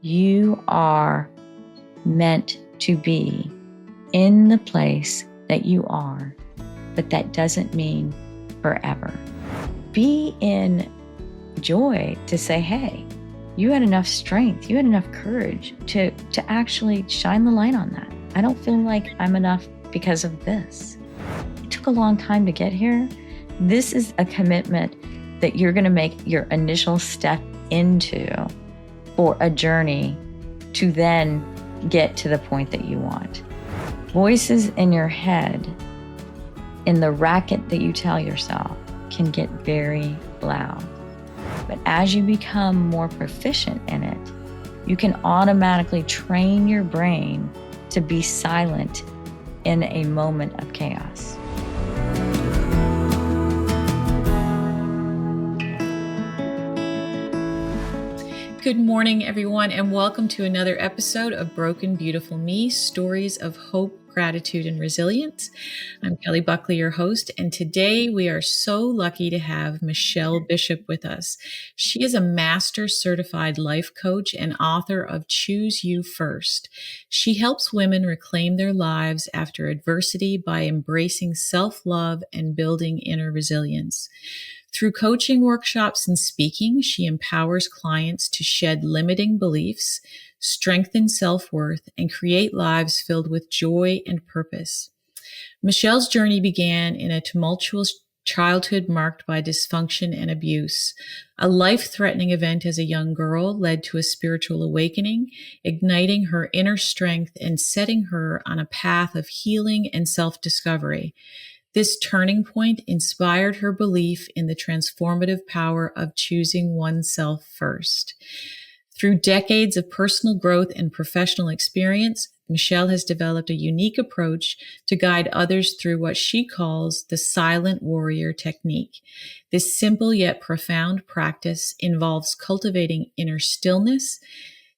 You are meant to be in the place that you are, but that doesn't mean forever. Be in joy to say, hey, you had enough strength, you had enough courage to actually shine the light on that. I don't feel like I'm enough because of this. It took a long time to get here. This is a commitment that you're going to make your initial step into for a journey to then get to the point that you want. Voices in your head, in the racket that you tell yourself, can get very loud. But as you become more proficient in it, you can automatically train your brain to be silent in a moment of chaos. Good morning, everyone, and welcome to another episode of Broken Beautiful Me, Stories of Hope, Gratitude, and Resilience. I'm Kelly Buckley, your host, and today we are so lucky to have Michelle Bishop with us. She is a master certified life coach and author of Choose You First. She helps women reclaim their lives after adversity by embracing self-love and building inner resilience. Through coaching workshops and speaking, she empowers clients to shed limiting beliefs, strengthen self-worth, and create lives filled with joy and purpose. Michelle's journey began in a tumultuous childhood marked by dysfunction and abuse. A life-threatening event as a young girl led to a spiritual awakening, igniting her inner strength and setting her on a path of healing and self-discovery. This turning point inspired her belief in the transformative power of choosing oneself first. Through decades of personal growth and professional experience, Michelle has developed a unique approach to guide others through what she calls the silent warrior technique. This simple yet profound practice involves cultivating inner stillness,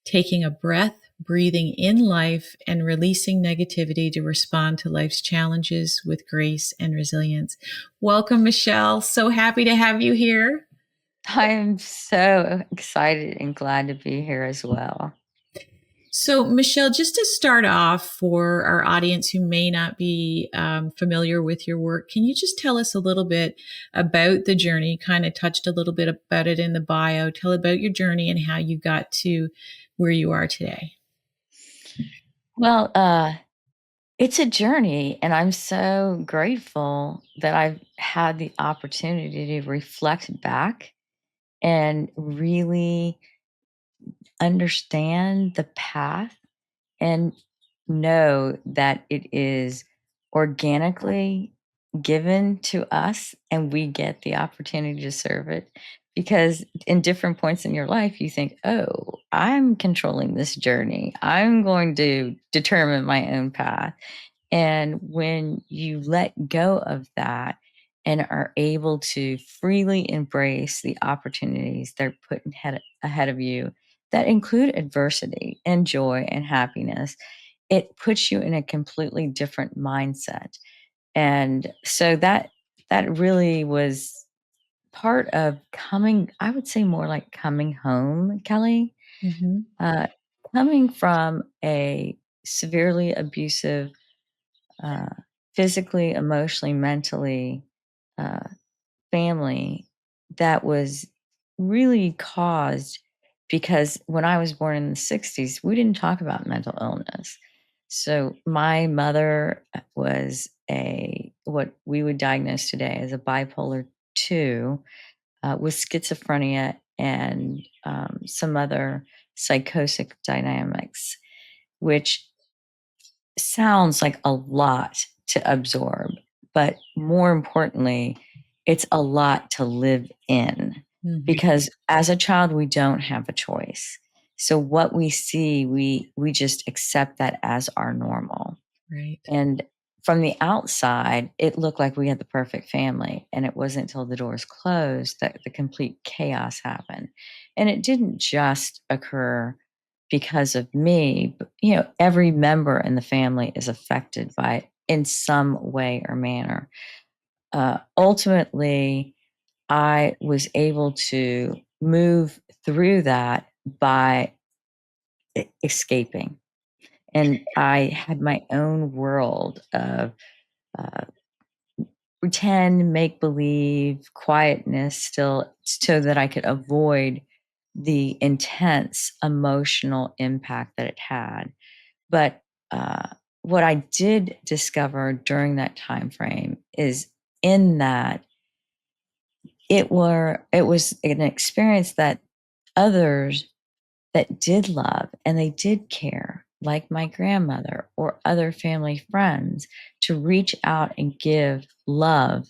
taking a breath, breathing in life, and releasing negativity to respond to life's challenges with grace and resilience. Welcome, Michelle. So happy to have you here. I'm so excited and glad to be here as well. So, Michelle, just to start off for our audience who may not be familiar with your work, can you just tell us a little bit about the journey? You kind of touched a little bit about it in the bio. Tell about your journey and how you got to where you are today. Well, it's a journey, and I'm so grateful that I've had the opportunity to reflect back and really understand the path and know that it is organically given to us and we get the opportunity to serve it. Because in different points in your life, you think, oh, I'm controlling this journey. I'm going to determine my own path. And when you let go of that and are able to freely embrace the opportunities that are put ahead of you that include adversity and joy and happiness, it puts you in a completely different mindset. And so that really was part of coming, I would say more like coming home, Kelly. Mm-hmm. Uh, Coming from a severely abusive, uh, physically, emotionally, mentally, uh, family that was really caused because when I was born in the 60s, we didn't talk about mental illness. So my mother was what we would diagnose today as a bipolar 2 with schizophrenia and some other psychotic dynamics, which sounds like a lot to absorb, but more importantly, it's a lot to live in because as a child, we don't have a choice. So what we see, we just accept that as our normal. Right. And from the outside, it looked like we had the perfect family. And it wasn't until the doors closed that the complete chaos happened. And it didn't just occur because of me, but, every member in the family is affected by it in some way or manner. Ultimately, I was able to move through that by escaping. And I had my own world of uh, pretend, make believe, quietness still, so that I could avoid the intense emotional impact that it had. But what I did discover during that time frame is in that it was an experience that others that did love and they did care, like my grandmother or other family friends, to reach out and give love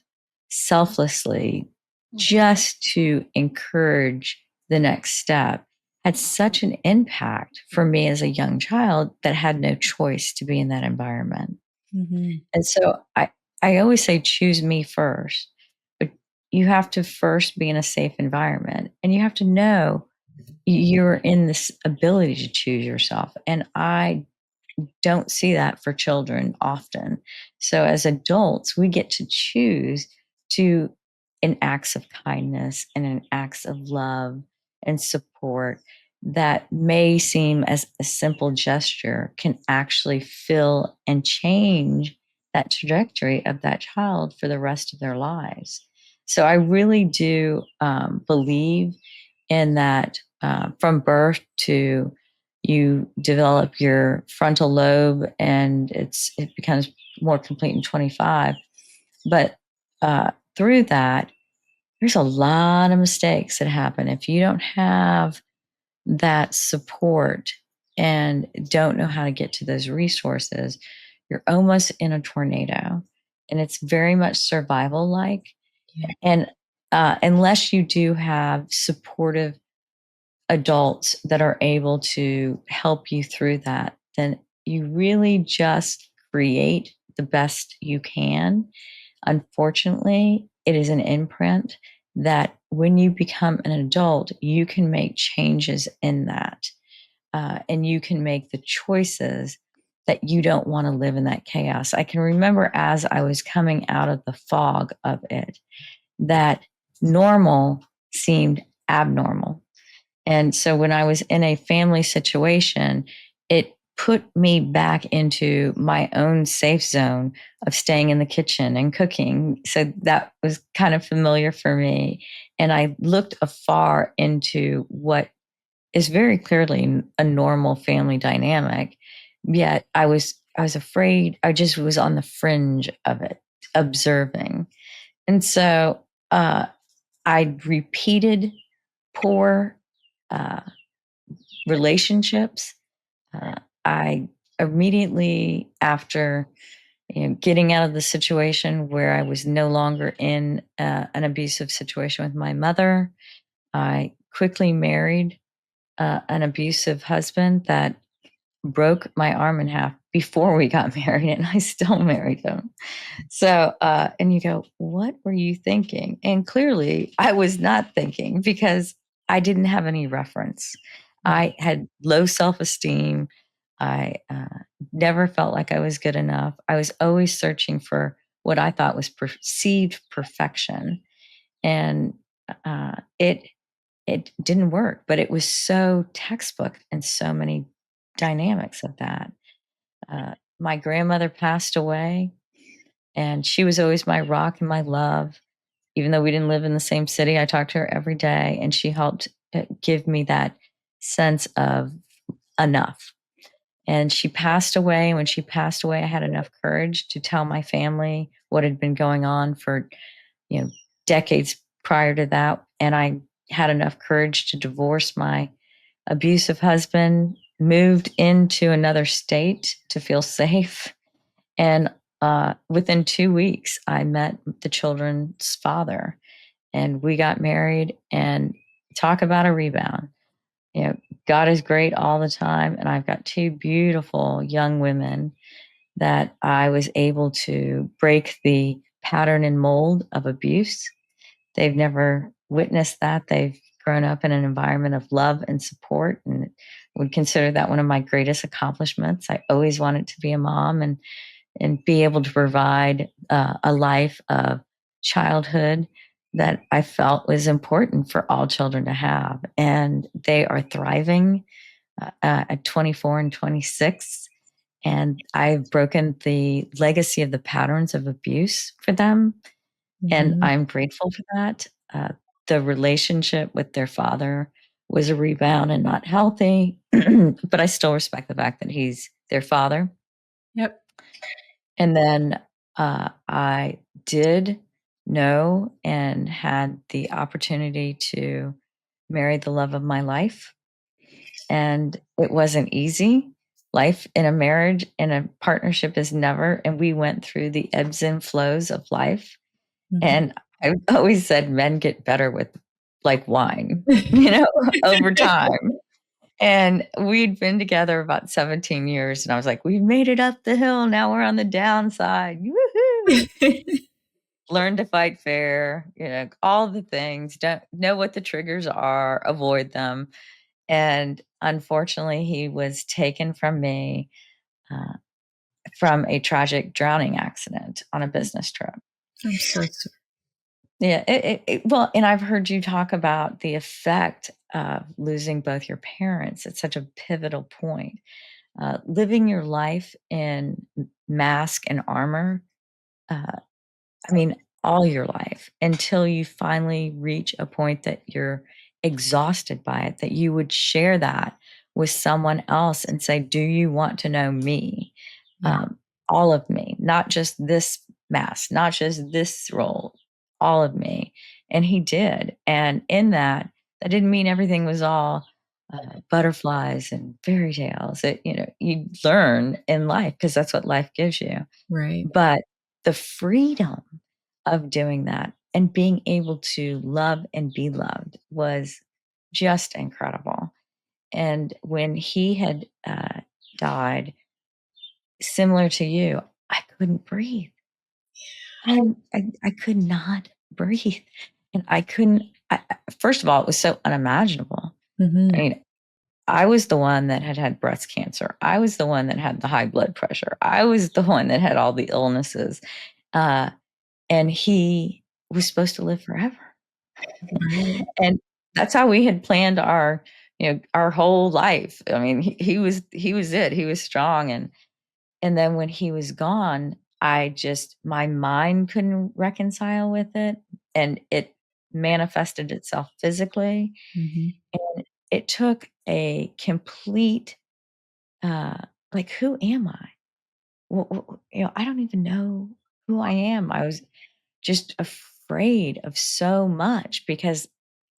selflessly just to encourage the next step had such an impact for me as a young child that had no choice to be in that environment. Mm-hmm. And so I always say choose me first, but you have to first be in a safe environment and you have to know you're in this ability to choose yourself. And I don't see that for children often. So as adults, we get to choose to, in acts of kindness and in acts of love and support that may seem as a simple gesture can actually fill and change that trajectory of that child for the rest of their lives. So I really do believe in that from birth to you develop your frontal lobe and it becomes more complete in 25. But through that, there's a lot of mistakes that happen if you don't have that support and don't know how to get to those resources. You're almost in a tornado, and it's very much survival like. Yeah. And unless you do have supportive adults that are able to help you through that, then you really just create the best you can. Unfortunately, it is an imprint that when you become an adult, you can make changes in that. And you can make the choices that you don't want to live in that chaos. I can remember as I was coming out of the fog of it, that normal seemed abnormal. And so when I was in a family situation, it put me back into my own safe zone of staying in the kitchen and cooking. So that was kind of familiar for me. And I looked afar into what is very clearly a normal family dynamic. Yet I was afraid. I just was on the fringe of it, observing. And so I repeated poor uh, relationships. I immediately after getting out of the situation where I was no longer in an abusive situation with my mother, I quickly married an abusive husband that broke my arm in half before we got married, and I still married him. So, and you go, what were you thinking? And clearly, I was not thinking because I didn't have any reference. I had low self esteem. I never felt like I was good enough. I was always searching for what I thought was perceived perfection. And it didn't work, but it was so textbook and so many dynamics of that. My grandmother passed away, and she was always my rock and my love. Even though we didn't live in the same city, I talked to her every day, and she helped give me that sense of enough. And she passed away. When she passed away, I had enough courage to tell my family what had been going on for, you know, decades prior to that. And I had enough courage to divorce my abusive husband, moved into another state to feel safe. And within 2 weeks, I met the children's father and we got married. And talk about a rebound. You know, God is great all the time. And I've got two beautiful young women that I was able to break the pattern and mold of abuse. They've never witnessed that. They've grown up in an environment of love and support and would consider that one of my greatest accomplishments. I always wanted to be a mom and be able to provide a life of childhood that I felt was important for all children to have. And they are thriving. at 24 and 26. And I've broken the legacy of the patterns of abuse for them. And Mhm. I'm grateful for that. The relationship with their father was a rebound and not healthy, but I still respect the fact that he's their father. Yep. And then I did know and had the opportunity to marry the love of my life. And it wasn't easy. Life in a marriage in a partnership is never, and we went through the ebbs and flows of life. Mhm. And I always said men get better with like wine, you know, over time. And we'd been together about 17 years, and I was like, "We've made it up the hill, now we're on the downside. Woohoo." Learn to fight fair, all the things, don't know what the triggers are, avoid them. And unfortunately, he was taken from me, uh, from a tragic drowning accident on a business trip. I'm so sorry. Yeah, well, and I've heard you talk about the effect of losing both your parents at such a pivotal point. Living your life in mask and armor, uh, I mean, all your life until you finally reach a point that you're exhausted by it, that you would share that with someone else and say, "Do you want to know me? Yeah. Um, all of me, not just this mask, not just this role, all of me." And he did. And in that, that didn't mean everything was all butterflies and fairy tales. You learn in life because that's what life gives you. Right. But the freedom of doing that and being able to love and be loved was just incredible. And when he had died, similar to you, I couldn't breathe. I could not breathe. And I couldn't, first of all, it was so unimaginable. I Mhm. mean, I was the one that had breast cancer. I was the one that had the high blood pressure. I was the one that had all the illnesses. Uh, and he was supposed to live forever. Right. And that's how we had planned our whole life. I mean, he was it. He was strong. And then when he was gone, my mind couldn't reconcile with it, and it manifested itself physically. Mhm. And it took a complete, uh, like, who am I? I don't even know who I am. I was just afraid of so much because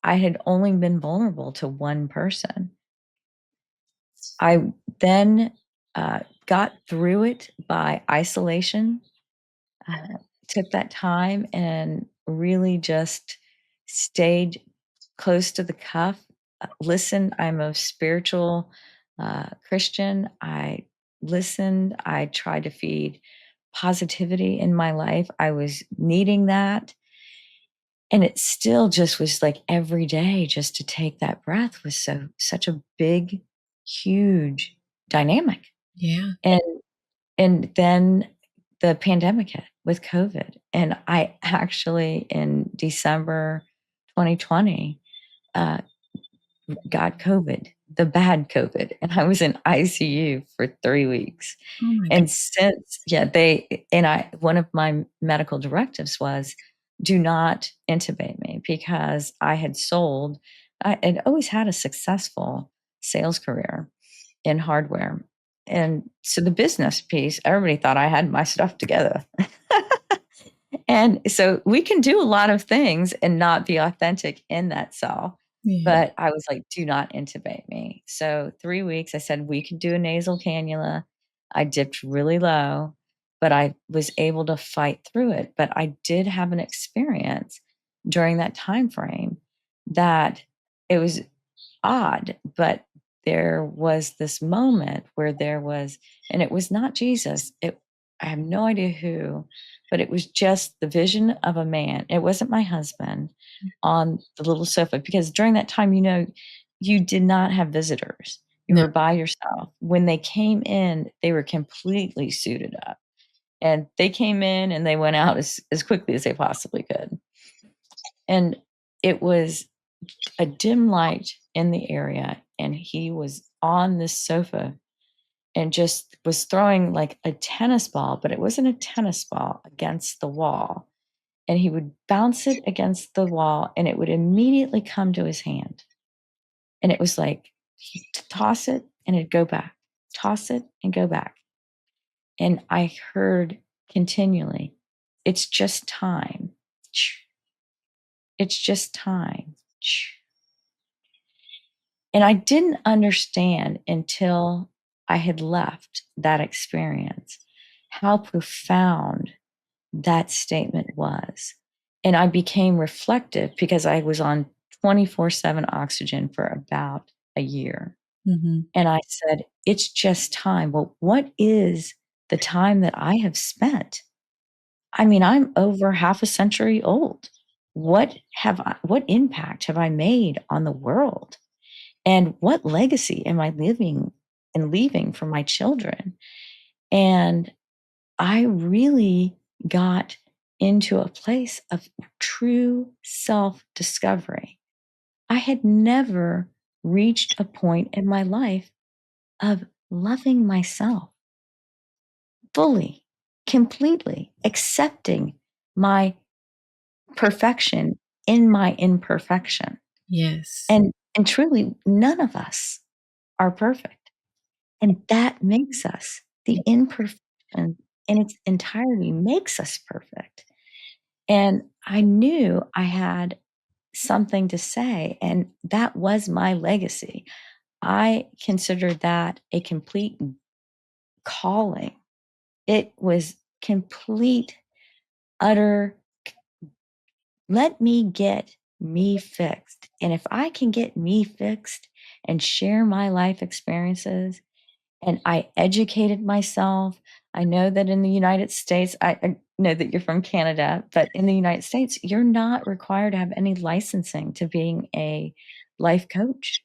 I had only been vulnerable to one person. I then got through it by isolation, uh, took that time and really just stayed close to the cuff. Listened. I'm a spiritual Christian. I listened. I tried to feed positivity in my life. I was needing that. And it still just was like every day just to take that breath was such a big, huge dynamic. Yeah. And and then the pandemic hit with COVID. And I actually in December 2020 uh, got COVID, the bad COVID, and I was in ICU for 3 weeks. Oh my god. And since, yeah, one of my medical directives was do not intubate me because I had always had a successful sales career in hardware. And so the business piece, everybody thought I had my stuff together. And so we can do a lot of things and not be authentic in that cell. Yeah. But I was like, do not intubate me. So 3 weeks, I said, we could do a nasal cannula. I dipped really low, but I was able to fight through it. But I did have an experience during that time frame that it was odd, but there was this moment where and it was not Jesus. I have no idea who, but it was just the vision of a man. It wasn't my husband on the little sofa because during that time, you did not have visitors. You No. were by yourself. When they came in, they were completely suited up. And they came in and they went out as quickly as they possibly could. And it was a dim light in the area, and he was on this sofa and just was throwing like a tennis ball, but it wasn't a tennis ball, against the wall. And he would bounce it against the wall and it would immediately come to his hand. And it was like he'd toss it and it'd go back, toss it and go back. And I heard continually, it's just time. It's just time. And I didn't understand until I had left that experience how profound that statement was. And I became reflective because I was on 24/7 oxygen for about a year. Mm-hmm. And I said, it's just time. Well, what is the time that I have spent? I mean, I'm over half a century old. What impact have I made on the world? And what legacy am I living and leaving for my children? And I really got into a place of true self discovery. I had never reached a point in my life of loving myself fully, completely, accepting my perfection in my imperfection. Yes. And truly, none of us are perfect. And that makes us, the imperfection in its entirety makes us perfect. And I knew I had something to say, and that was my legacy. I considered that a complete calling. It was complete, utter, let me get me fixed. And if I can get me fixed and share my life experiences, and I educated myself. I know that in the United States, I know that you're from Canada, but in the United States, you're not required to have any licensing to being a life coach.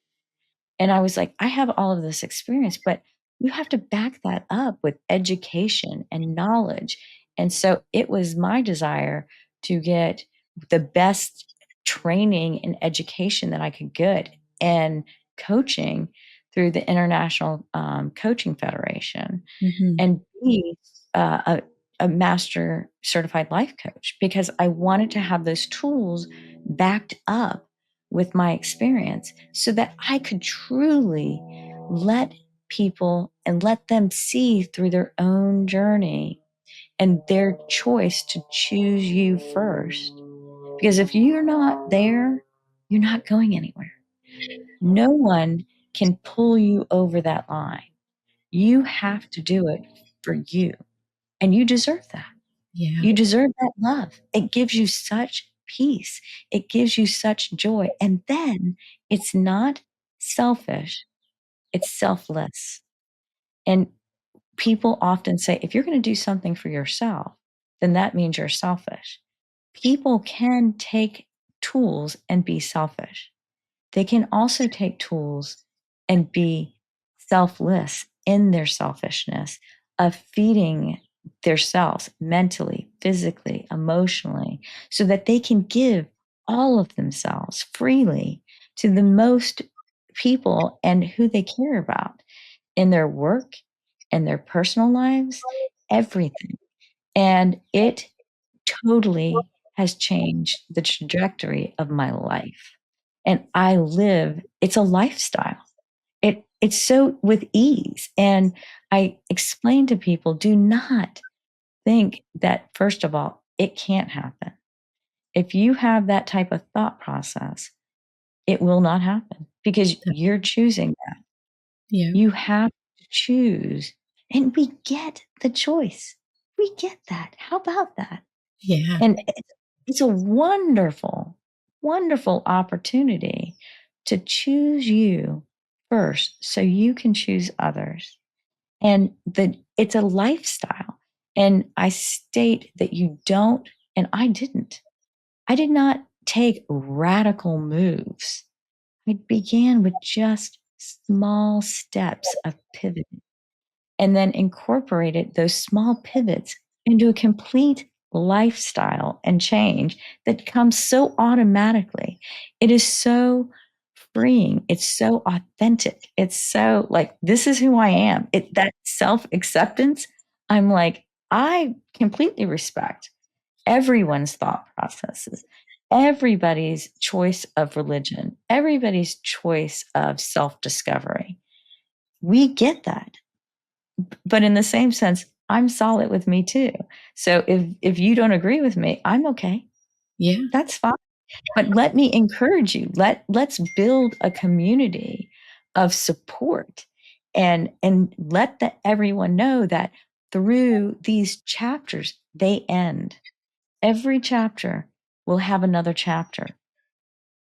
And I was like, I have all of this experience, but you have to back that up with education and knowledge. And so it was my desire to get the best training and education that I could get and coaching through the International Coaching Federation Mm-hmm. and be a master certified life coach because I wanted to have those tools backed up with my experience so that I could truly let people and let them see through their own journey and their choice to choose you first. Because if you're not there, you're not going anywhere. No one can pull you over that line. You have to do it for you. And you deserve that. Yeah. You deserve that love. It gives you such peace. It gives you such joy. And then it's not selfish, it's selfless. And people often say, if you're going to do something for yourself, then that means you're selfish. People can take tools and be selfish. They can also take tools and be selfless in their selfishness of feeding themselves mentally, physically, emotionally, so that they can give all of themselves freely to the most people and who they care about in their work and their personal lives, everything. And it totally has changed the trajectory of my life. And I live, it's a lifestyle. It's so with ease. And I explain to people, do not think that, first of all, it can't happen. If you have that type of thought process, it will not happen because you're choosing that. Yeah. You have to choose. And we get the choice. We get that. How about that? Yeah. And it's a wonderful, wonderful opportunity to choose you first so you can choose others. And it's a lifestyle. And I state that you don't, and I didn't. I did not take radical moves. I began with just small steps of pivoting and then incorporated those small pivots into a complete lifestyle and change that comes so automatically. It is so freeing. It's so authentic. It's so like, this is who I am. That self-acceptance, I'm like, I completely respect everyone's thought processes, everybody's choice of religion, everybody's choice of self-discovery. We get that. But in the same sense, I'm solid with me too. So if you don't agree with me, I'm okay. Yeah. That's fine. But let me encourage you. Let's build a community of support and let everyone know that through these chapters, they end. Every chapter will have another chapter.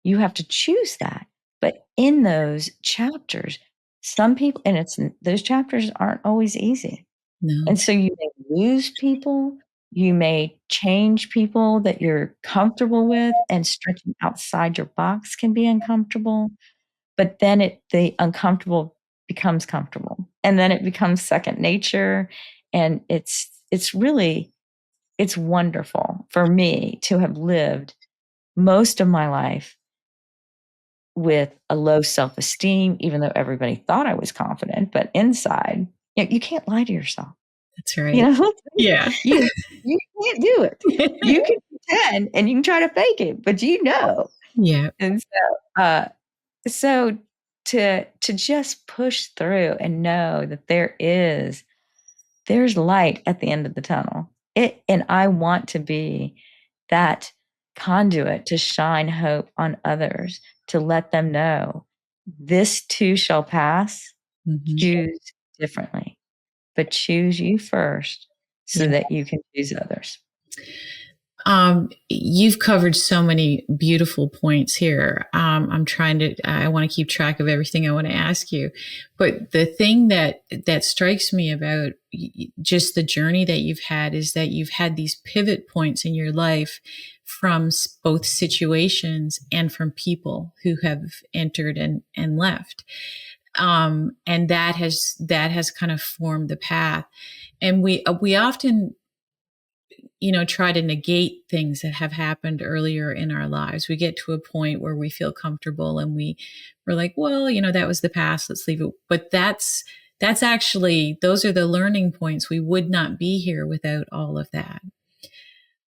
You have to choose that. But in those chapters, some people, and those chapters aren't always easy. No. And so you may lose people, you may change people that you're comfortable with, and stretching outside your box can be uncomfortable. But then the uncomfortable becomes comfortable. And then it becomes second nature. And it's wonderful for me to have lived most of my life with a low self-esteem, even though everybody thought I was confident, but inside, you can't lie to yourself. That's right. You know, Yeah. you can't do it. You can pretend and you can try to fake it, but Yeah. And so to just push through and know that there's light at the end of the tunnel. And I want to be that conduit to shine hope on others, to let them know this too shall pass. Mhm. Choose differently, but choose you first so Yeah. that you can choose others. You've covered so many beautiful points here. I want to keep track of everything I want to ask you. But the thing that strikes me about just the journey that you've had is that you've had these pivot points in your life from both situations and from people who have entered and left. And that has kind of formed the path. And we often try to negate things that have happened earlier in our lives. We get to a point where we feel comfortable and we're like, well, that was the past. Let's leave it. But that's actually, those are the learning points. We would not be here without all of that.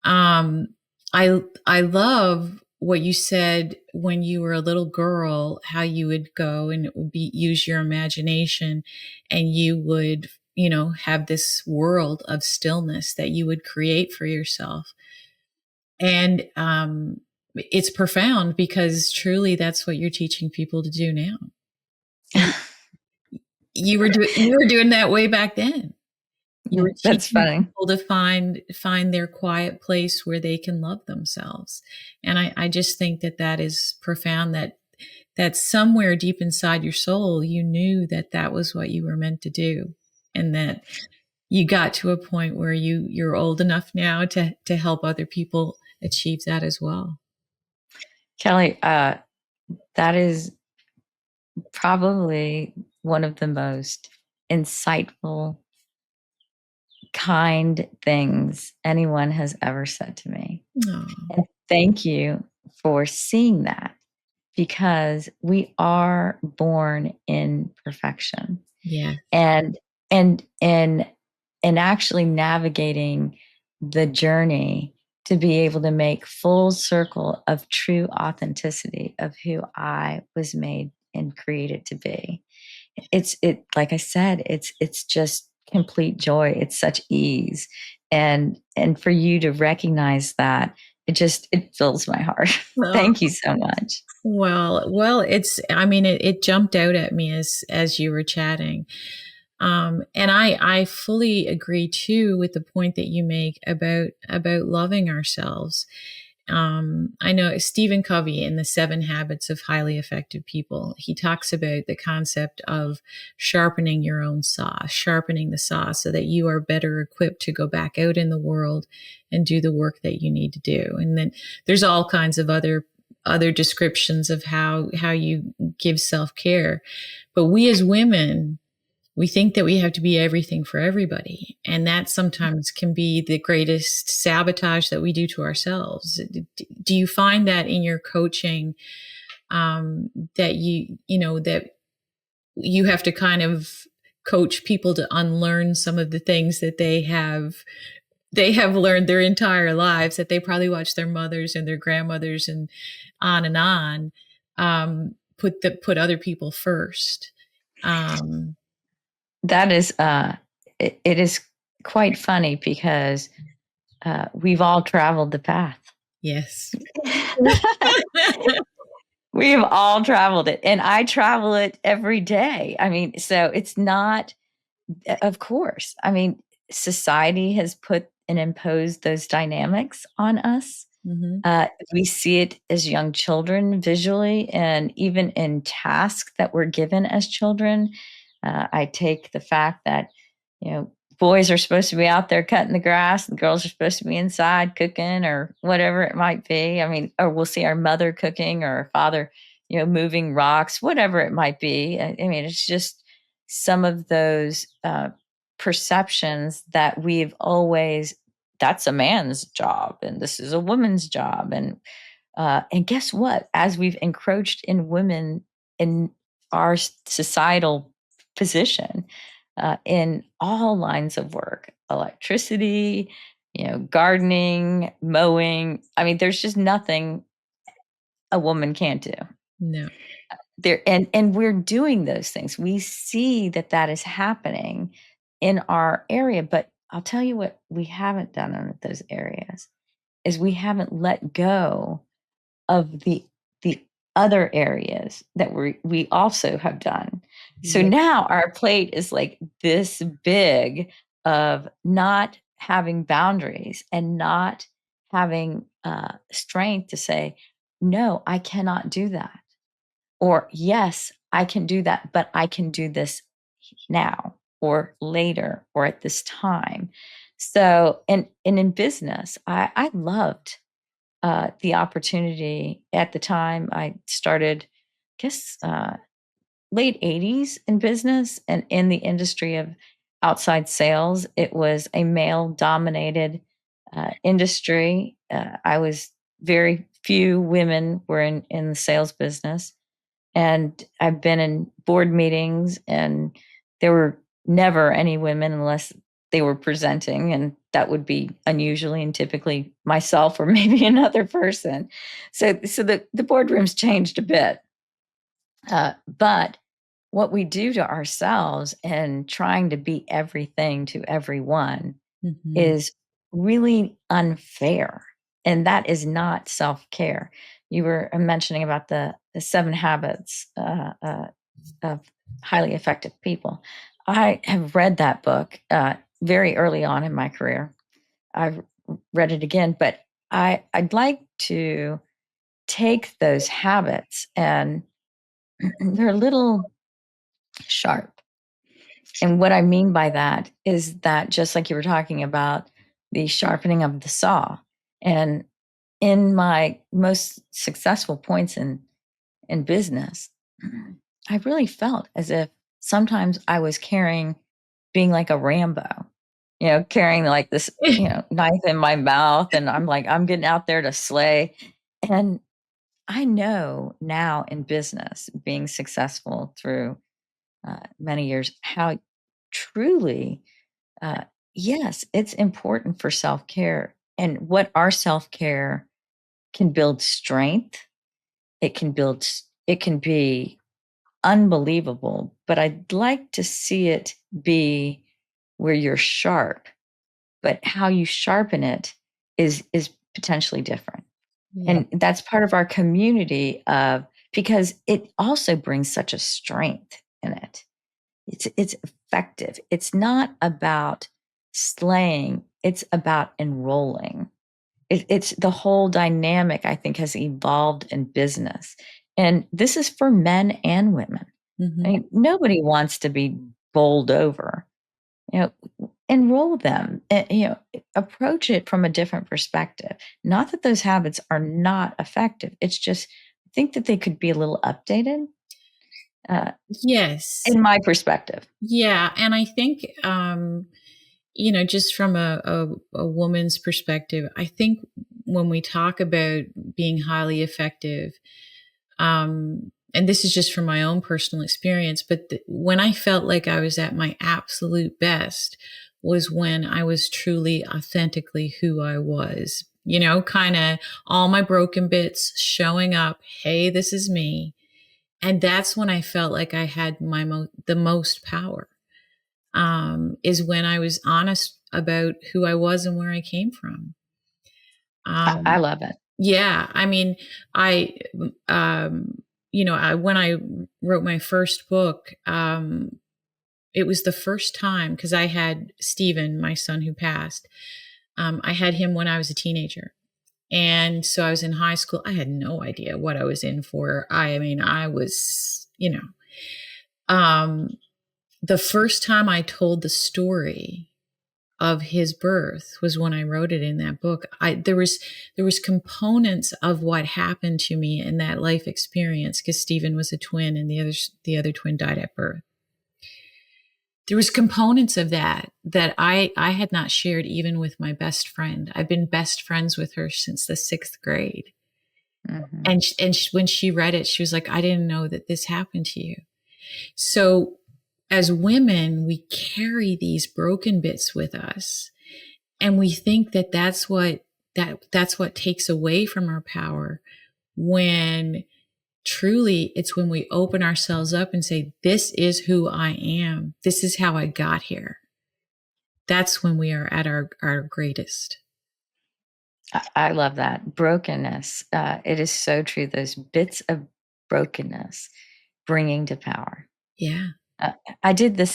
I love what you said when you were a little girl, how you would go and it would use your imagination and you would have this world of stillness that you would create for yourself. And it's profound because truly that's what you're teaching people to do now. You were doing that way back then. You were That's teaching funny. people to find their quiet place where they can love themselves. And I just think that is profound, that somewhere deep inside your soul, you knew that was what you were meant to do. And that you got to a point where you're old enough now to help other people achieve that as well. Kelly, that is probably one of the most insightful, kind things anyone has ever said to me. Oh. And thank you for seeing that, because we are born in perfection. Yeah. And actually navigating the journey to be able to make full circle of true authenticity of who I was made and created to be. Like I said, it's just complete joy. It's such ease. And for you to recognize that, it fills my heart. Thank you so much. Well, it jumped out at me as you were chatting. And I fully agree too with the point that you make about loving ourselves. I know Stephen Covey in the 7 Habits of Highly Effective People, he talks about the concept of sharpening your own saw, sharpening the saw so that you are better equipped to go back out in the world and do the work that you need to do. And then there's all kinds of other descriptions of how you give self-care. But we as women, we think that we have to be everything for everybody. And that sometimes can be the greatest sabotage that we do to ourselves. Do you find that in your coaching, that that you have to kind of coach people to unlearn some of the things that they have learned their entire lives, that they probably watched their mothers and their grandmothers and on, put other people first. That is, it is quite funny because we've all traveled the path. Yes. We've all traveled it, and I travel it every day. I mean, so it's not, of course. I mean, society has put and imposed those dynamics on us. Mm-hmm. We see it as young children visually, and even in tasks that we're given as children. I take the fact that, boys are supposed to be out there cutting the grass, and girls are supposed to be inside cooking or whatever it might be. I mean, or we'll see our mother cooking or our father, moving rocks, whatever it might be. I mean, it's just some of those perceptions that we've always, that's a man's job and this is a woman's job. And guess what? As we've encroached in women in our societal position, in all lines of work, electricity, gardening, mowing. I mean, there's just nothing a woman can't do. No. And we're doing those things. We see that is happening in our area, but I'll tell you what we haven't done in those areas is we haven't let go of the other areas that we also have done. So Yeah. now our plate is like this big of not having boundaries and not having strength to say, no, I cannot do that. Or yes, I can do that, but I can do this now or later or at this time. So, and in business, I loved the opportunity at the time. I started, I guess, late 80s in business and in the industry of outside sales. It was a male dominated industry. I was very few women were in the sales business. And I've been in board meetings and there were never any women unless they were presenting, and that would be unusually and typically myself or maybe another person. So the boardrooms changed a bit. But what we do to ourselves and trying to be everything to everyone Mm-hmm. is really unfair. And that is not self-care. You were mentioning about the 7 habits of highly effective people. I have read that book very early on in my career. I've read it again, but I'd like to take those habits and they're a little sharp. And what I mean by that is that just like you were talking about the sharpening of the saw, and in my most successful points in business, I really felt as if sometimes I was being like a Rambo, carrying like this, knife in my mouth. And I'm like, I'm getting out there to slay. And I know now in business, being successful through many years, how truly, uh, yes, it's important for self care. And what our self care can build strength, it can be unbelievable, but I'd like to see it be where you're sharp, but how you sharpen it is potentially different. Yeah. And that's part of our community of, because it also brings such a strength in it. It's effective. It's not about slaying, it's about enrolling. It's the whole dynamic, I think, has evolved in business. And this is for men and women. I Mm-hmm. mean, nobody wants to be bowled over. Enroll them. Approach it from a different perspective. Not that those habits are not effective. It's just I think that they could be a little updated. Yes. In my perspective. Yeah. And I think, just from a woman's perspective, I think when we talk about being highly effective, And this is just from my own personal experience, but when I felt like I was at my absolute best was when I was truly authentically who I was, kind of all my broken bits showing up. Hey, this is me. And that's when I felt like I had the most power, is when I was honest about who I was and where I came from. I love it. Yeah. I mean, when I wrote my first book, it was the first time, because I had Stephen, my son who passed. I had him when I was a teenager. And so I was in high school. I had no idea what I was in for. I mean, I was, the first time I told the story of his birth was when I wrote it in that book. There was components of what happened to me in that life experience, because Stephen was a twin and the other twin died at birth. There was components of that I had not shared even with my best friend. I've been best friends with her since the 6th grade. Mm-hmm. And when she read it, she was like, I didn't know that this happened to you. So as women, we carry these broken bits with us, and we think that that's what takes away from our power, when truly it's when we open ourselves up and say, this is who I am. This is how I got here. That's when we are at our greatest. I love that. Brokenness. It is so true. Those bits of brokenness bringing to power. Yeah. I did the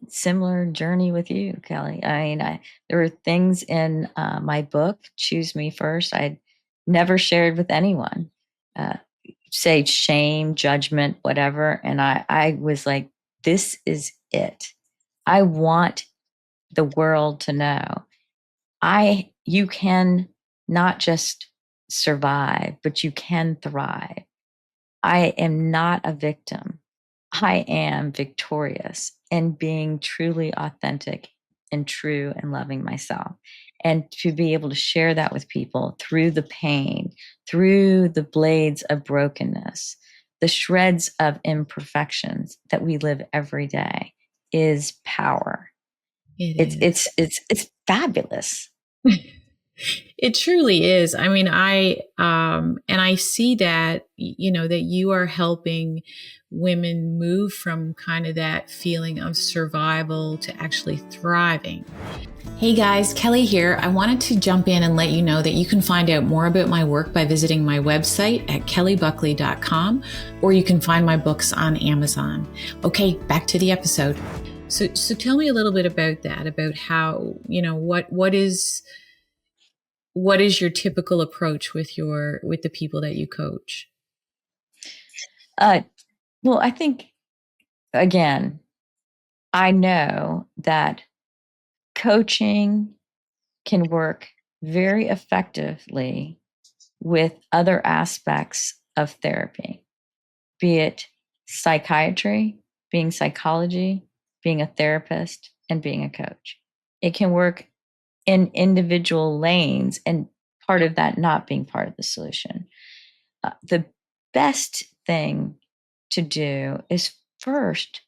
similar journey with you, Kelly. I mean, there were things in my book, Choose Me First, I'd never shared with anyone. Say shame, judgment, whatever. And I was like, this is it. I want the world to know you can not just survive, but you can thrive. I am not a victim. I am victorious in being truly authentic and true and loving myself. And to be able to share that with people through the pain, through the blades of brokenness, the shreds of imperfections that we live every day is power. It's fabulous. It truly is. I mean, and I see that, that you are helping women move from kind of that feeling of survival to actually thriving. Hey guys, Kelly here. I wanted to jump in and let you know that you can find out more about my work by visiting my website at kellybuckley.com, or you can find my books on Amazon. Okay, back to the episode. So tell me a little bit about that, about how, what is your typical approach with the people that you coach? Well, I think, again, I know that coaching can work very effectively with other aspects of therapy, be it psychiatry, being psychology, being a therapist, and being a coach. It can work in individual lanes, and part of that not being part of the solution. The best thing to do is first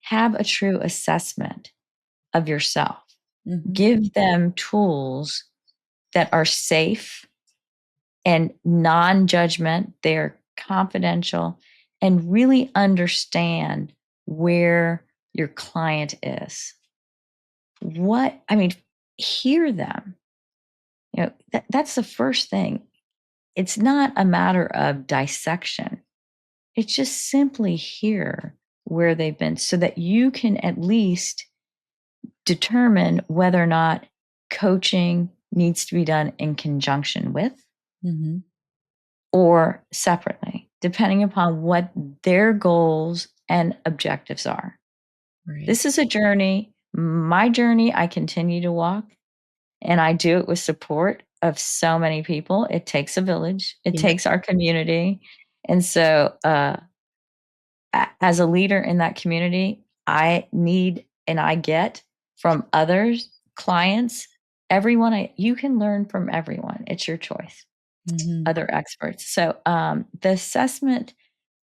have a true assessment of yourself. Mm-hmm. Give them tools that are safe and non-judgment. They're confidential, and really understand where your client is. Hear them. That's the first thing. It's not a matter of dissection. It's just simply hear where they've been, so that you can at least determine whether or not coaching needs to be done in conjunction with, mm-hmm, or separately, depending upon what their goals and objectives are. Right. This is a journey. My journey, I continue to walk, and I do it with support of so many people. It takes a village. It takes our community. And so, as a leader in that community, I need and I get from others, clients, everyone. You can learn from everyone. It's your choice. other experts. So the assessment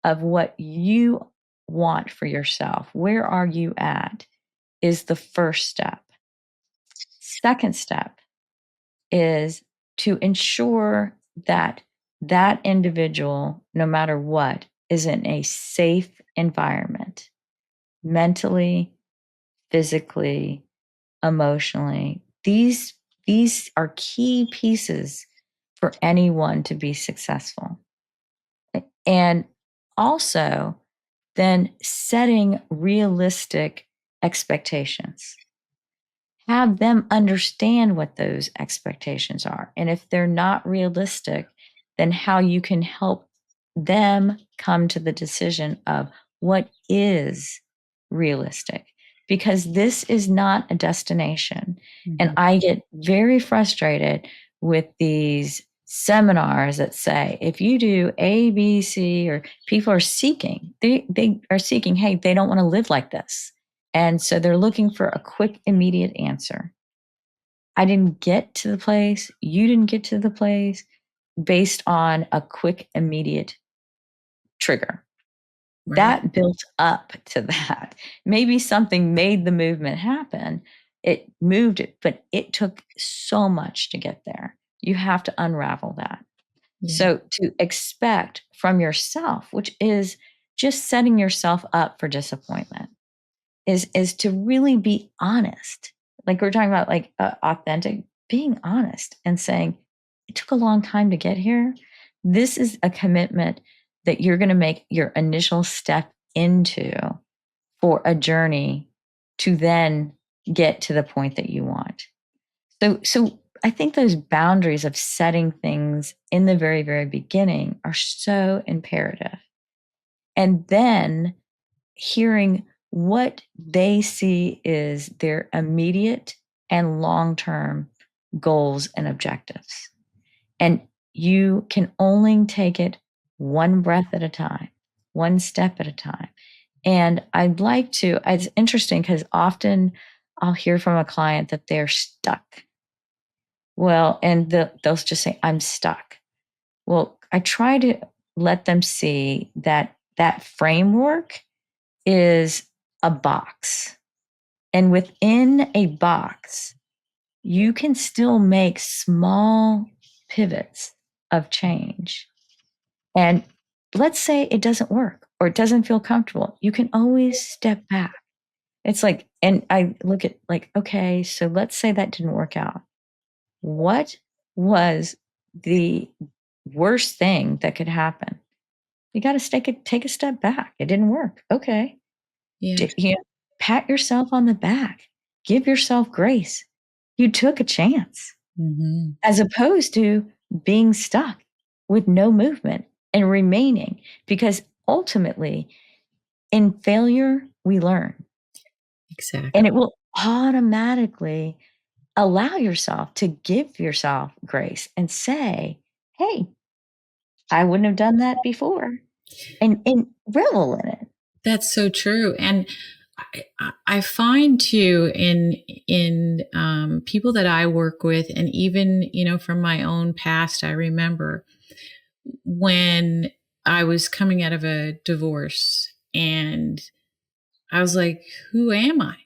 of what you want for yourself, where are you at, is the first step. Second step is to ensure that that individual, no matter what, is in a safe environment, mentally, physically, emotionally. These are key pieces for anyone to be successful. And also, then setting realistic expectations. Have them understand what those expectations are. And if they're not realistic, then how you can help them come to the decision of what is realistic. Because this is not a destination. And I get very frustrated with these seminars that say if you do A, B, C, or people are seeking, they are seeking, hey, they don't want to live like this. And so they're looking for a quick, immediate answer. I didn't get to the place, you didn't get to the place based on a quick, immediate trigger. Right. That built up to that. Maybe something made the movement happen. It moved it, but it took so much to get there. You have to unravel that. Yeah. So to expect from yourself, which is just setting yourself up for disappointment, is to really be honest. Like we're talking about, like authentic, being honest and saying, it took a long time to get here. This is a commitment that you're going to make your initial step into for a journey to then get to the point that you want. So I think those boundaries of setting things in the very, very beginning are so imperative. And then hearing what they see is their immediate and long-term goals and objectives. And you can only take it one breath at a time, one step at a time. And I'd like to, it's interesting because often I'll hear from a client that they're stuck. Well, and they'll just say, I'm stuck. Well, I try to let them see that that framework is a box. And within a box, you can still make small pivots of change. And let's say it doesn't work or it doesn't feel comfortable. You can always step back. It's like, and I look at like, okay, so let's say that didn't work out. What was the worst thing that could happen? You got to take a step back. It didn't work. Okay. Yeah. Pat yourself on the back. Give yourself grace. You took a chance, as opposed to being stuck with no movement and remaining. Because ultimately, in failure, we learn. Exactly. And it will automatically allow yourself to give yourself grace and say, hey, I wouldn't have done that before. And revel in it. That's so true. And I find too in people that I work with, and even from my own past, I remember when I was coming out of a divorce, and I was like, "Who am I?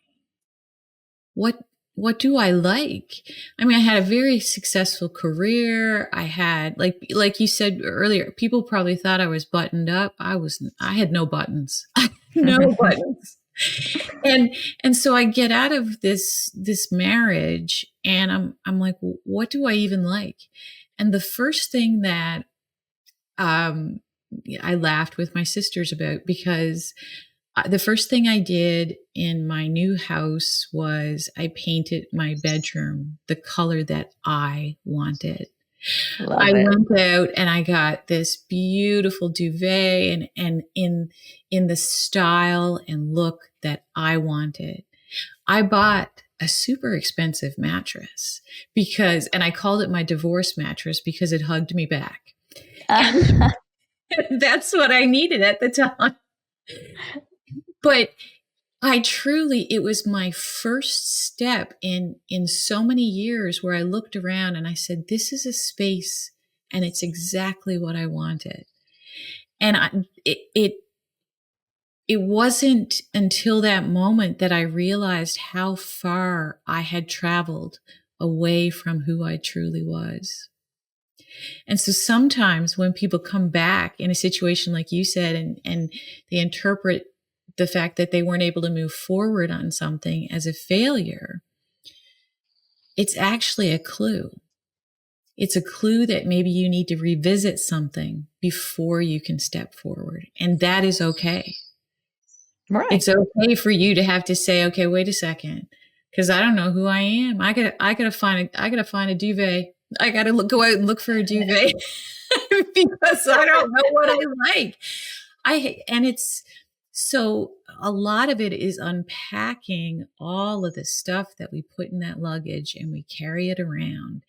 What do I like?" I mean, I had a very successful career. I had, like you said earlier, people probably thought I was buttoned up. I had no buttons. No buttons. And so I get out of this marriage, and I'm like, well, what do I even like? And the first thing that I laughed with my sisters about, because the first thing I did in my new house was I painted my bedroom the color that I wanted. Love I it. went out and I got this beautiful duvet and in the style and look that I wanted. I bought a super expensive mattress and I called it my divorce mattress because it hugged me back. That's what I needed at the time. But it was my first step in so many years where I looked around and I said, this is a space and it's exactly what I wanted. And it wasn't until that moment that I realized how far I had traveled away from who I truly was. And so sometimes when people come back in a situation like you said, and they interpret the fact that they weren't able to move forward on something as a failure, it's actually a clue. It's a clue that maybe you need to revisit something before you can step forward. And that is okay. Right. It's okay for you to have to say, okay, wait a second, because I don't know who I am. I gotta find a duvet. I gotta go out and look for a duvet because I don't know what I like. And it's so a lot of it is unpacking all of the stuff that we put in that luggage and we carry it around.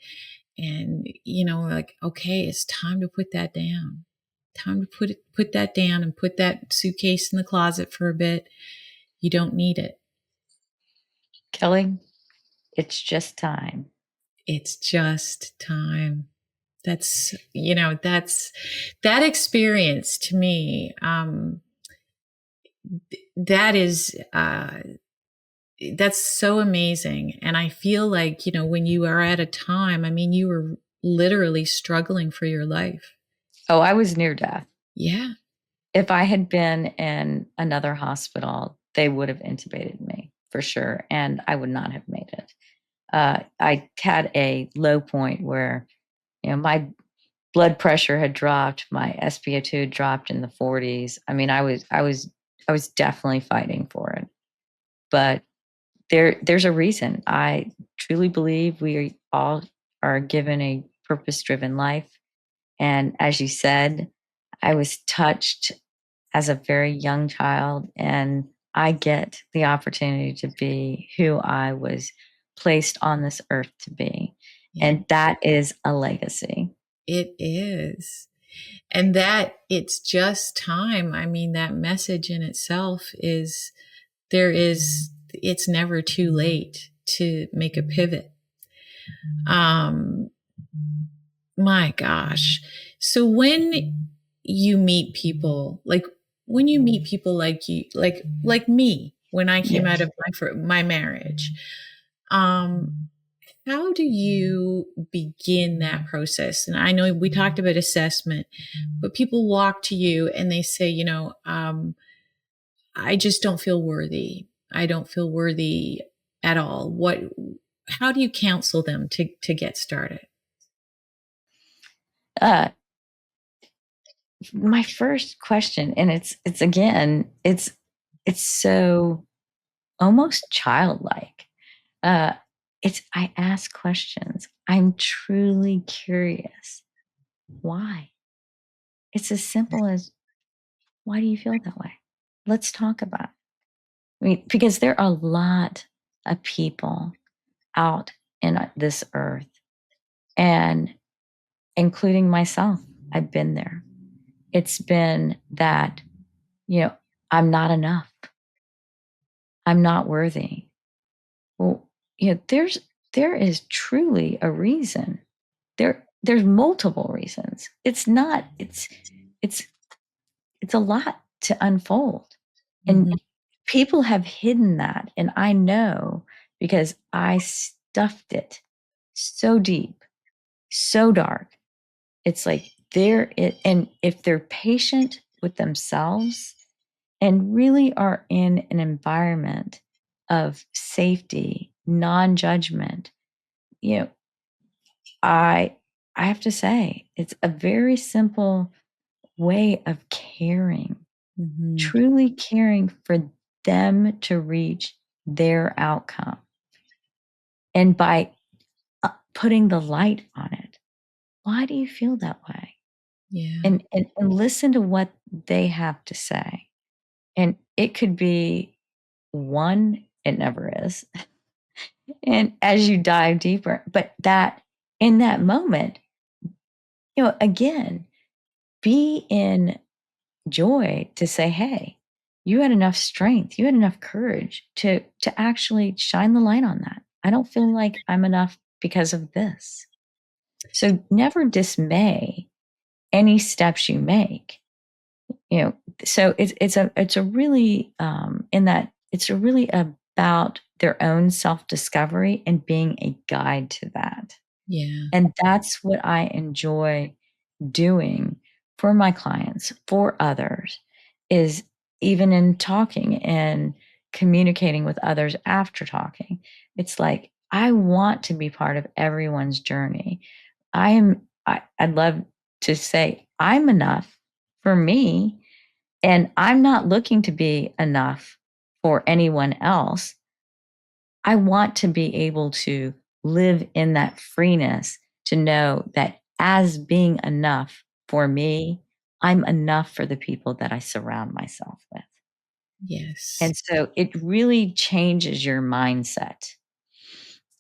And, like, okay, it's time to put that down. Time to put that down and put that suitcase in the closet for a bit. You don't need it. Kelly, it's just time. It's just time. That's that experience to me. That is, that's so amazing. And I feel like, when you are at a time, I mean, you were literally struggling for your life. Oh, I was near death. Yeah. If I had been in another hospital, they would have intubated me for sure, and I would not have made it. I had a low point where, my blood pressure had dropped, my SpO2 had dropped in the 40s. I mean, I was definitely fighting for it. But there's a reason. I truly believe we all are given a purpose-driven life. And as you said, I was touched as a very young child, and I get the opportunity to be who I was placed on this earth to be. Yeah. And that is a legacy. It is. And that it's just time. I mean, that message in itself is it's never too late to make a pivot. My gosh. So when you meet people, like you, like me, when I came out of my marriage, how do you begin that process? And I know we talked about assessment, but people walk to you and they say, I just don't feel worthy. I don't feel worthy at all. How do you counsel them to get started? My first question, and it's again, it's so almost childlike. I ask questions. I'm truly curious. Why? It's as simple as, why do you feel that way? Let's talk about it. I mean, because there are a lot of people out in this earth, and including myself, I've been there. It's been that, I'm not enough. I'm not worthy. Well, there is truly a reason. There's multiple reasons. It's a lot to unfold. And people have hidden that. And I know, because I stuffed it so deep, so dark. It's like and if they're patient with themselves and really are in an environment of safety, non-judgment, you know, I have to say, it's a very simple way of caring, truly caring for them to reach their outcome. And by putting the light on it, why do you feel that way? Yeah. And listen to what they have to say. And it could be one, it never is. And as you dive deeper, but that in that moment, again, be in joy to say, hey, you had enough strength, you had enough courage to actually shine the light on that. I don't feel like I'm enough because of this. So never dismay any steps you make. So it's a really in that it's a really about their own self-discovery and being a guide to that. Yeah. And that's what I enjoy doing for my clients, for others, is even in talking and communicating with others after talking. It's like I want to be part of everyone's journey. I'd love to say I'm enough for me, and I'm not looking to be enough for anyone else. I want to be able to live in that freeness to know that as being enough for me, I'm enough for the people that I surround myself with. Yes. And so it really changes your mindset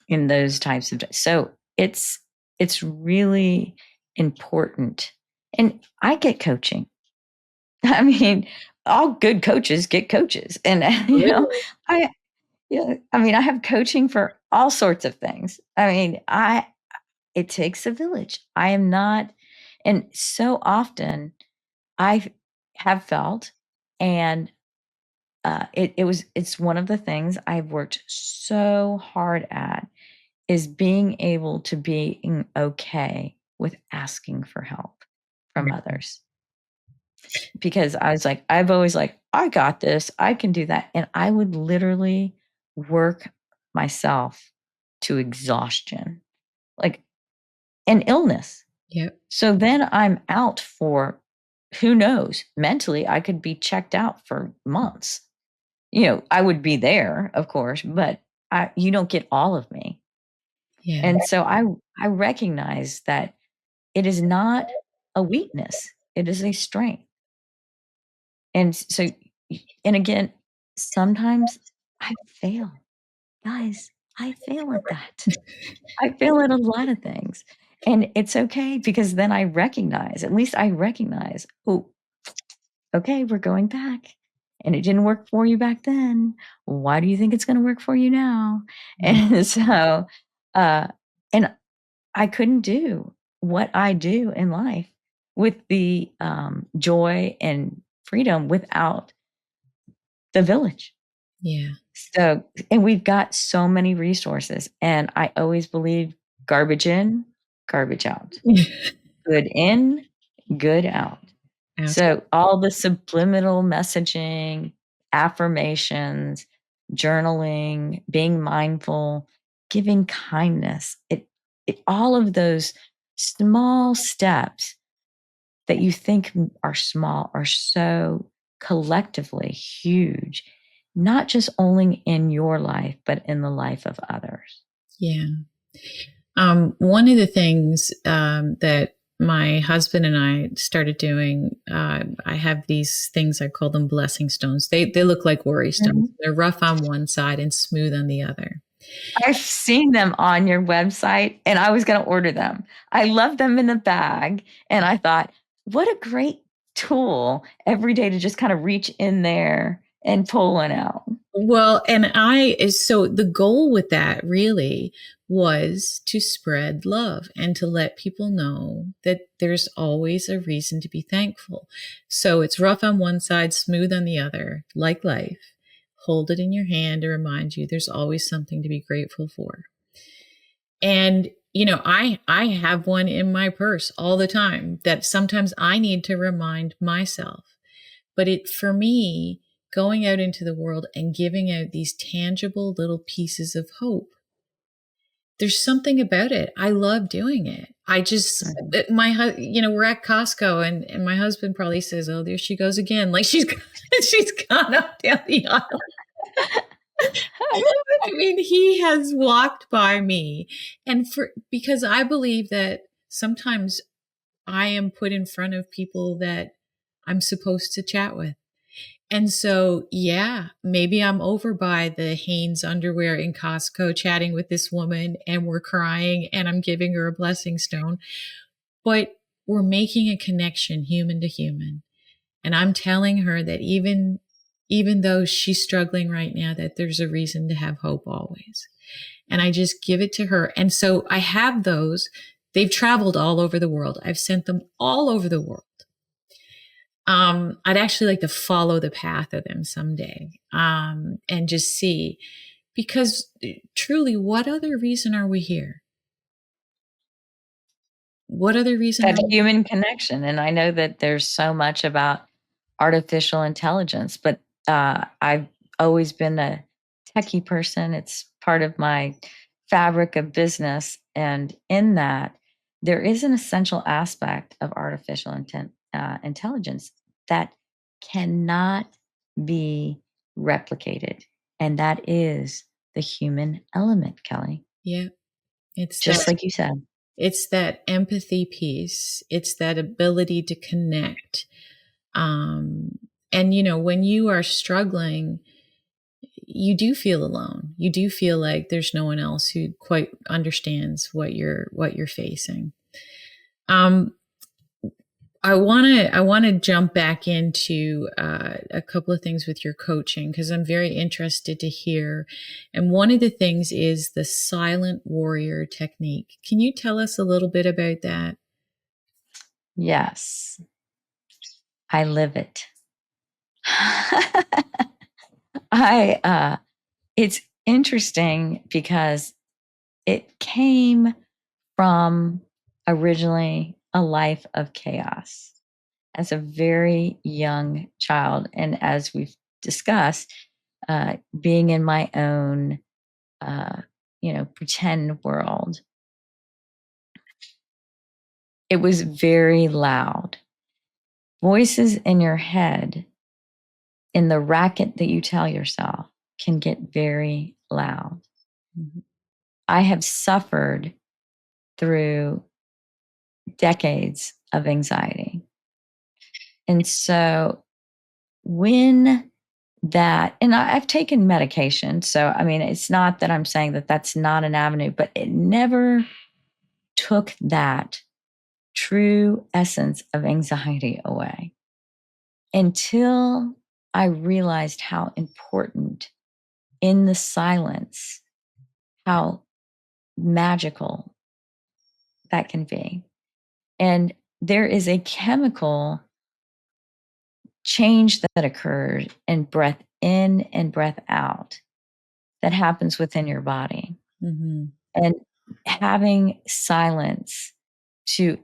in those types of so it's really important. And I get coaching. I mean, all good coaches get coaches. And Absolutely. I yeah, I mean, I have coaching for all sorts of things. I mean, I it takes a village. I am not and so often I have felt and it's one of the things I've worked so hard at is being able to be okay with asking for help from Right. others. Because I was like, I've always like, I got this, I can do that. And I would literally work myself to exhaustion, like an illness. Yep. So then I'm out for who knows, mentally, I could be checked out for months. I would be there, of course, but you don't get all of me. Yeah. And so I recognize that it is not a weakness, it is a strength. And so and again, sometimes I fail. Guys, I fail at that. I fail at a lot of things. And it's okay because then I recognize, at least I recognize, "Oh, okay, we're going back. And it didn't work for you back then. Why do you think it's gonna work for you now?" Right. And so, uh, and I couldn't do what I do in life with the, joy and freedom without the village. Yeah. So and we've got so many resources, and I always believe garbage in, garbage out. Good in, good out. Absolutely. So all the subliminal messaging, affirmations, journaling, being mindful, giving kindness, it all of those small steps that you think are small are so collectively huge, not just only in your life, but in the life of others. Yeah. One of the things that my husband and I started doing, I have these things, I call them blessing stones. They look like worry stones. Mhm. They're rough on one side and smooth on the other. I've seen them on your website and I was going to order them. I love them in the bag. And I thought, what a great tool every day to just kind of reach in there and pull one out. Well, so the goal with that really was to spread love and to let people know that there's always a reason to be thankful. So it's rough on one side, smooth on the other, like life. Hold it in your hand to remind you there's always something to be grateful for. And I have one in my purse all the time that sometimes I need to remind myself. But for me, going out into the world and giving out these tangible little pieces of hope, there's something about it. I love doing it. I just, Mhm. we're at Costco and my husband probably says, "Oh, there she goes again." Like she's gone up down the aisle. I love I mean, he has walked by me because I believe that sometimes I am put in front of people that I'm supposed to chat with. And so, yeah, maybe I'm over by the Hanes underwear in Costco chatting with this woman and we're crying and I'm giving her a blessing stone, but we're making a connection human to human. And I'm telling her that even though she's struggling right now, that there's a reason to have hope always. And I just give it to her. And so I have those. They've traveled all over the world. I've sent them all over the world. I'd actually like to follow the path of them someday, and just see, because truly, what other reason are we here? What other reason are That we? human connection. And I know that there's so much about artificial intelligence, but I've always been a techie person. It's part of my fabric of business. And in that, there is an essential aspect of artificial intelligence that cannot be replicated. And that is the human element, Kelly. Yeah, it's Just that like you said. it's that empathy piece. It's that ability to connect. And when you are struggling, you do feel alone. You do feel like there's no one else who quite understands what you're facing. Um, I want to jump back into a couple of things with your coaching, because I'm very interested to hear. And one of the things is the silent warrior technique. Can you tell us a little bit about that? Yes, I live it. It's interesting because it came from originally a life of chaos as a very young child. And as we've discussed, being in my own, pretend world, it was very loud. Voices in your head, in the racket that you tell yourself, can get very loud. Mhm. I have suffered through decades of anxiety. And so when and I've taken medication. So, I mean, it's not that I'm saying that that's not an avenue, but it never took that true essence of anxiety away until I realized how important in the silence, how magical that can be. And there is a chemical change that occurs in breath in and breath out that happens within your body. Mhm. And having silence to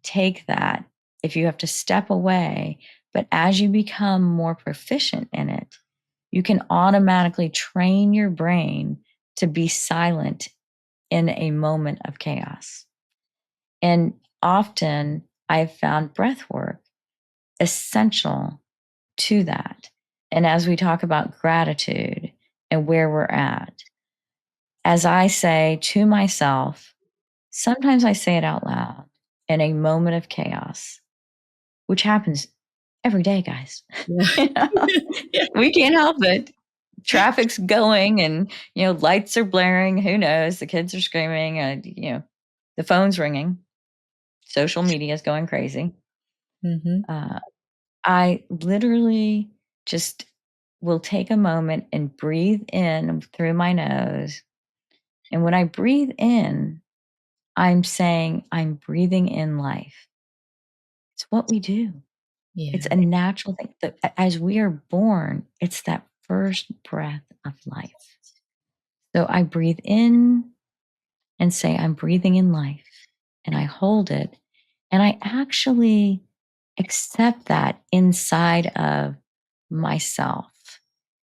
take that, if you have to step away, but as you become more proficient in it, you can automatically train your brain to be silent in a moment of chaos. And often I've found breath work essential to that. And as we talk about gratitude and where we're at, as I say to myself, sometimes I say it out loud in a moment of chaos, which happens every day, guys. Yeah. Yeah. We can't help it. Traffic's going and, lights are blaring. Who knows? The kids are screaming. The phone's ringing. Social media is going crazy. Mhm. Uh, I literally just will take a moment and breathe in through my nose. And when I breathe in, I'm saying I'm breathing in life. It's what we do. It's Yeah. a natural thing. As we are born, it's that first breath of life. So I breathe in and say, I'm breathing in life. And I hold it. And I actually accept that inside of myself,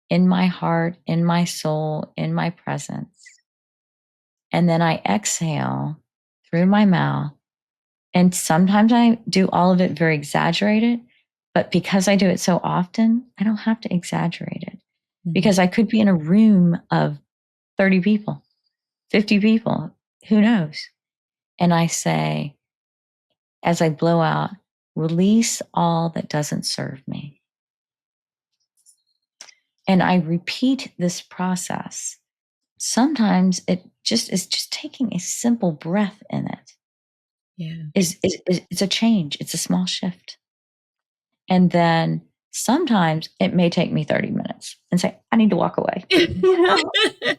in my heart, in my soul, in my presence. And then I exhale through my mouth. And sometimes I do all of it very exaggerated, but because I do it so often, I don't have to exaggerate it Mhm. because I could be in a room of 30 people, 50 people, who knows? And I say, as I blow out, release all that doesn't serve me. And I repeat this process. Sometimes it just is just taking a simple breath in it Yeah. is it's a change. It's a small shift. And then sometimes it may take me 30 minutes and say, I need to walk away. you know?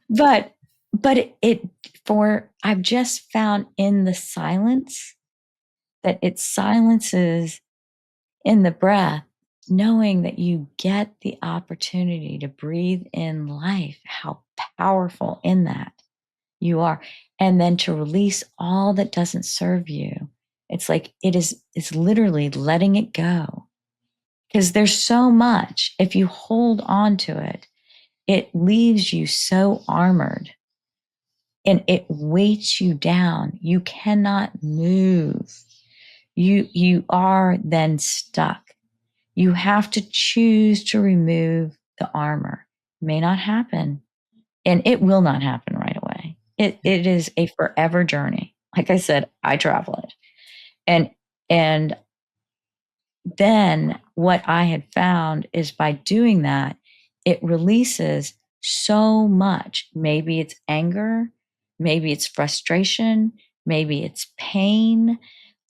But it I've just found in the silence that it silences in the breath, knowing that you get the opportunity to breathe in life, how powerful in that you are. And then to release all that doesn't serve you. It's like it's literally letting it go. Because there's so much. If you hold on to it, it leaves you so armored and it weights you down. You cannot move. You are then stuck. You have to choose to remove the armor. It may not happen, and it will not happen right away. It is a forever journey. Like I said, I travel it. And then what I had found is by doing that, it releases so much. Maybe it's anger, maybe it's frustration, maybe it's pain.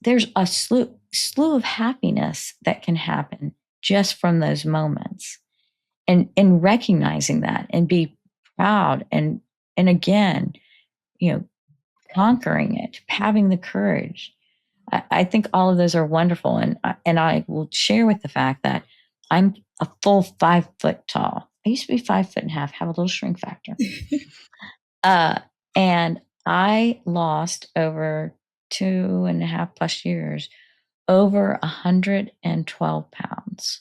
There's a slew of happiness that can happen just from those moments. And recognizing that and be proud and again, you know, conquering it, having the courage. I think all of those are wonderful. And I will share with the fact that I'm a full 5 foot tall. I used to be 5 foot and a half, have a little shrink factor. And I lost over 2.5+ years, over 112 pounds.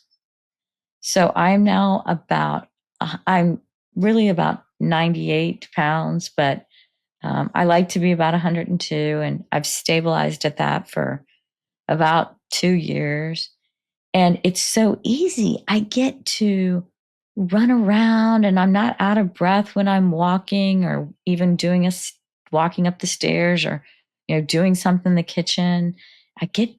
So I'm really about 98 pounds, but I like to be about 102, and I've stabilized at that for about 2 years. And it's so easy. I get to run around and I'm not out of breath when I'm walking or even walking up the stairs or, doing something in the kitchen. I get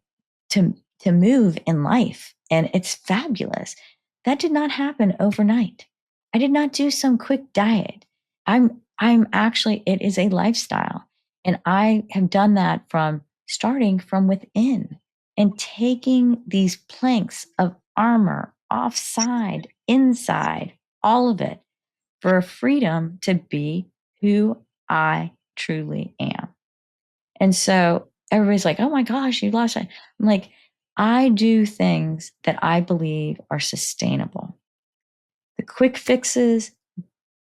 to move in life and it's fabulous. That did not happen overnight. I did not do some quick diet. I'm actually, it is a lifestyle. And I have done that from starting from within and taking these planks of armor offside, inside, all of it for a freedom to be who I truly am. And so everybody's like, oh my gosh, you lost it. I'm like, I do things that I believe are sustainable. The quick fixes,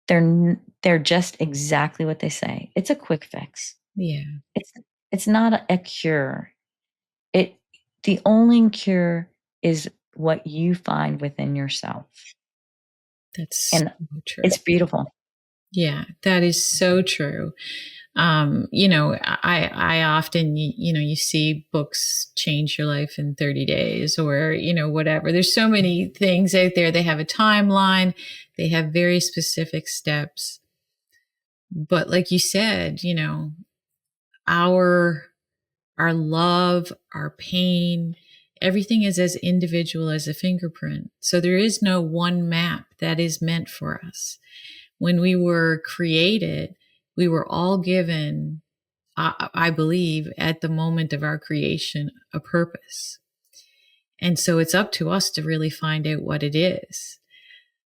they're just exactly what they say. It's a quick fix. Yeah. It's not a cure. The only cure is what you find within yourself. That's And so true. it's beautiful. Yeah, that is so true. I often, you see books change your life in 30 days or, whatever. There's so many things out there. They have a timeline. They have very specific steps. But like you said, our love, our pain, everything is as individual as a fingerprint. So there is no one map that is meant for us. When we were created, we were all given, I believe, at the moment of our creation, a purpose. And so it's up to us to really find out what it is.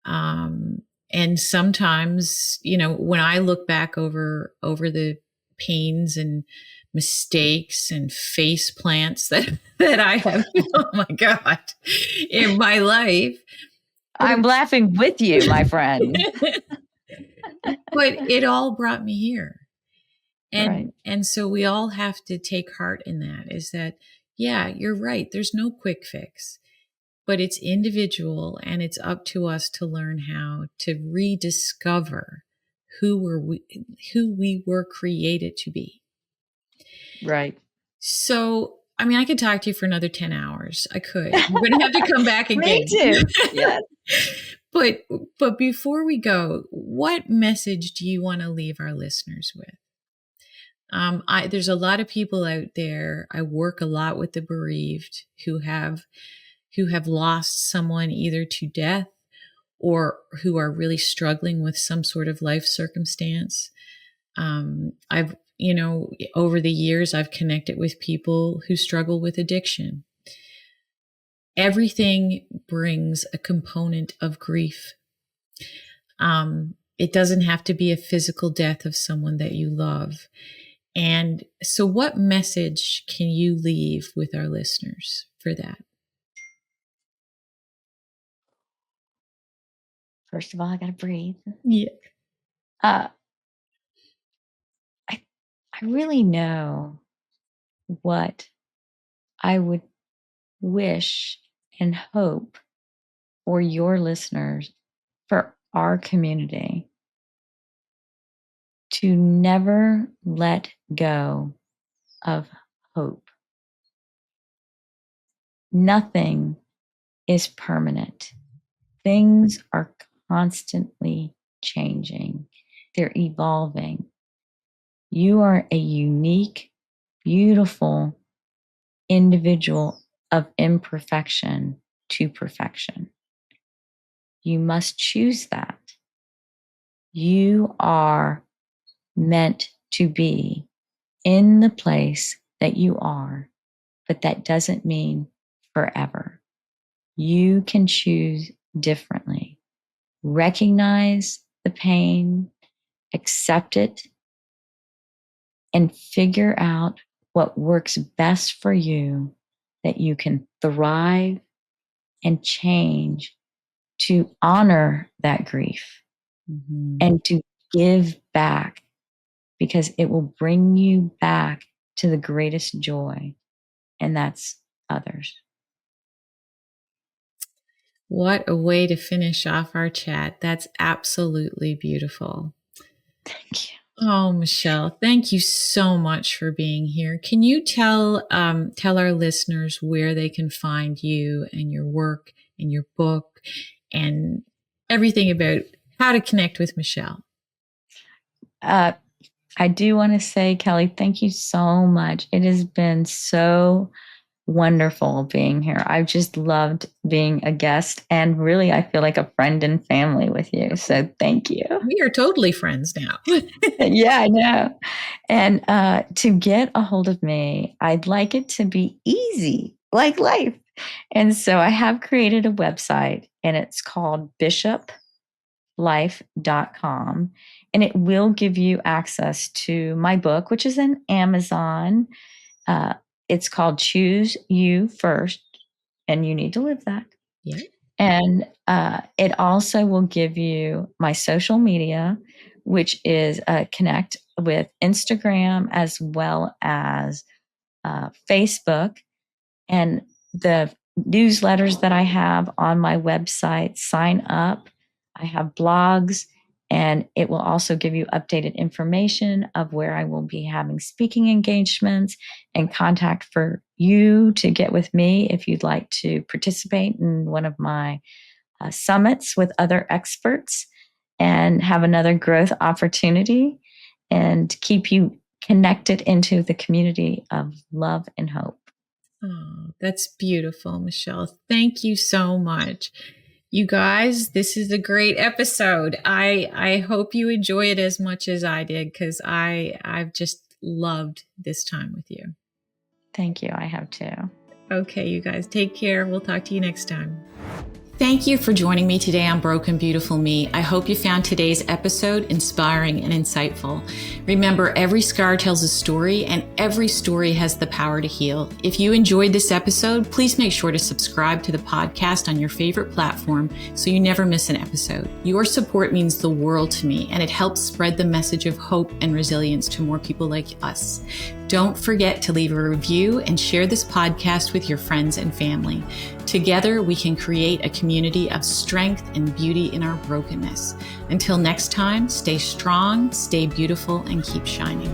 And sometimes, when I look back over the pains and mistakes and face plants that I have, oh my God, in my life. I'm laughing with you, my friend. But it all brought me here. Right. And so we all have to take heart in that, is that, yeah, you're right. There's no quick fix, but it's individual and it's up to us to learn how to rediscover who we were created to be. Right. So, I could talk to you for another 10 hours. I could. We're going to have to come back again. Me too. Yes. But before we go, what message do you want to leave our listeners with? There's a lot of people out there. I work a lot with the bereaved who have lost someone either to death or who are really struggling with some sort of life circumstance. I've, over the years, I've connected with people who struggle with addiction. Everything brings a component of grief. It doesn't have to be a physical death of someone that you love. And so what message can you leave with our listeners for that? First of all, I got to breathe. Yeah. Uh, I, I really know what I would wish and hope for your listeners, for our community, to never let go of hope. Nothing is permanent. Things are constantly changing. They're evolving. You are a unique, beautiful individual of imperfection to perfection. You must choose that. You are meant to be in the place that you are, but that doesn't mean forever. You can choose differently. Recognize the pain, accept it, and figure out what works best for you that you can thrive and change to honor that grief and to give back, because it will bring you back to the greatest joy, and that's others. What a way to finish off our chat. That's absolutely beautiful. Thank you. Oh, Michelle, thank you so much for being here. Can you tell our listeners where they can find you and your work and your book and everything about how to connect with Michelle? I do want to say, Kelly, thank you so much. It has been so wonderful being here. I've just loved being a guest, and really, I feel like a friend and family with you. So thank you. We are totally friends now. Yeah, I know. And to get a hold of me, I'd like it to be easy, like life. And so I have created a website, and it's called bishop.life.com. And it will give you access to my book, which is in Amazon. It's called Choose You First, and you need to live that. Yeah. And it also will give you my social media, which is connect with Instagram as well as Facebook, and the newsletters that I have on my website. Sign up. I have blogs, and it will also give you updated information of where I will be having speaking engagements and contact for you to get with me if you'd like to participate in one of my summits with other experts and have another growth opportunity and keep you connected into the community of love and hope. Oh, that's beautiful, Michelle. Thank you so much. You guys, this is a great episode. I hope you enjoy it as much as I did, because I've just loved this time with you. Thank you. I have too. Okay, you guys, take care. We'll talk to you next time. Thank you for joining me today on Broken Beautiful Me. I hope you found today's episode inspiring and insightful. Remember, every scar tells a story, and every story has the power to heal. If you enjoyed this episode, please make sure to subscribe to the podcast on your favorite platform so you never miss an episode. Your support means the world to me, and it helps spread the message of hope and resilience to more people like us. Don't forget to leave a review and share this podcast with your friends and family. Together, we can create a community of strength and beauty in our brokenness. Until next time, stay strong, stay beautiful, and keep shining.